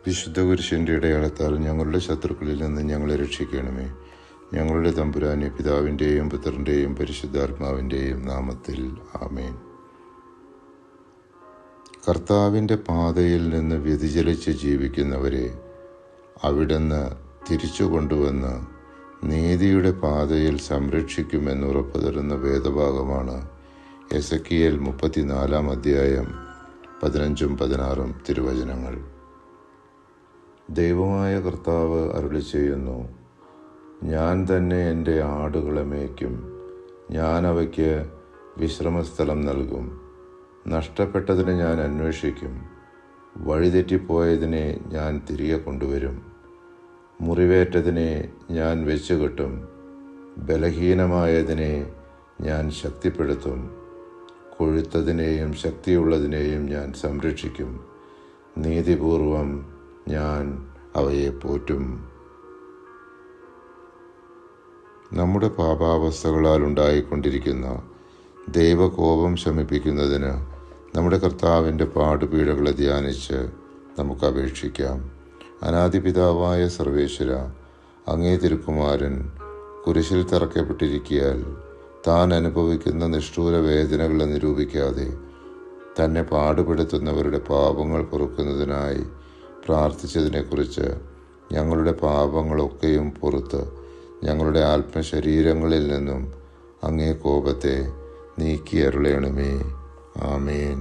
വിശുദ്ധ കുരിശിൻ്റെ ഇടയാളത്താൽ ഞങ്ങളുടെ ശത്രുക്കളിൽ നിന്ന് ഞങ്ങളെ രക്ഷിക്കണമേ. ഞങ്ങളുടെ തമ്പുരാനെ, പിതാവിൻ്റെയും പുത്രൻ്റെയും പരിശുദ്ധാത്മാവിൻ്റെയും നാമത്തിൽ ആമേൻ. കർത്താവിൻ്റെ പാതയിൽ നിന്ന് വ്യതിചലിച്ച് ജീവിക്കുന്നവരെ അവിടുന്ന് തിരിച്ചു കൊണ്ടുവന്ന് നീതിയുടെ പാതയിൽ സംരക്ഷിക്കുമെന്ന് ഉറപ്പു തരുന്ന വേദഭാഗമാണ് എസെക്കിയേൽ 34 അധ്യായം 15-16 തിരുവചനങ്ങൾ. ദൈവമായ കർത്താവ് അരുളി ചെയ്യുന്നു, ഞാൻ തന്നെ എൻ്റെ ആടുകളെ മേയ്ക്കും. ഞാൻ അവയ്ക്ക് വിശ്രമസ്ഥലം നൽകും. നഷ്ടപ്പെട്ടതിനെ ഞാൻ അന്വേഷിക്കും. വഴിതെറ്റിപ്പോയതിനെ ഞാൻ തിരികെ കൊണ്ടുവരും. മുറിവേറ്റതിനെ ഞാൻ വെച്ചുകെട്ടും. ബലഹീനമായതിനെ ഞാൻ ശക്തിപ്പെടുത്തും. കൊഴുത്തതിനെയും ശക്തിയുള്ളതിനെയും ഞാൻ സംരക്ഷിക്കും. നീതിപൂർവം ഞാൻ അവയെ പോറ്റും. നമ്മുടെ പാപാവസ്ഥകളാൽ ഉണ്ടായിക്കൊണ്ടിരിക്കുന്ന ദൈവകോപം ശമിപ്പിക്കുന്നതിന് നമ്മുടെ കർത്താവിൻ്റെ പാടുപീഡകളെ ധ്യാനിച്ച് നമുക്ക് അപേക്ഷിക്കാം. അനാദിപിതാവായ സർവേശ്വര, അങ്ങേ തിരുക്കുമാരൻ കുരിശിൽ തറയ്ക്കപ്പെട്ടിരിക്കയാൽ താൻ അനുഭവിക്കുന്ന നിഷ്ഠൂര വേദനകളെ നിരൂപിക്കാതെ തന്നെ പാടുപെടുത്തുന്നവരുടെ പാപങ്ങൾ പൊറുക്കുന്നതിനായി പ്രാർത്ഥിച്ചതിനെക്കുറിച്ച് ഞങ്ങളുടെ പാപങ്ങളൊക്കെയും പുറത്ത് ഞങ്ങളുടെ ആത്മശരീരങ്ങളിൽ നിന്നും അങ്ങേ കോപത്തെ നീക്കി അരുളയണമേ. ആമേൻ.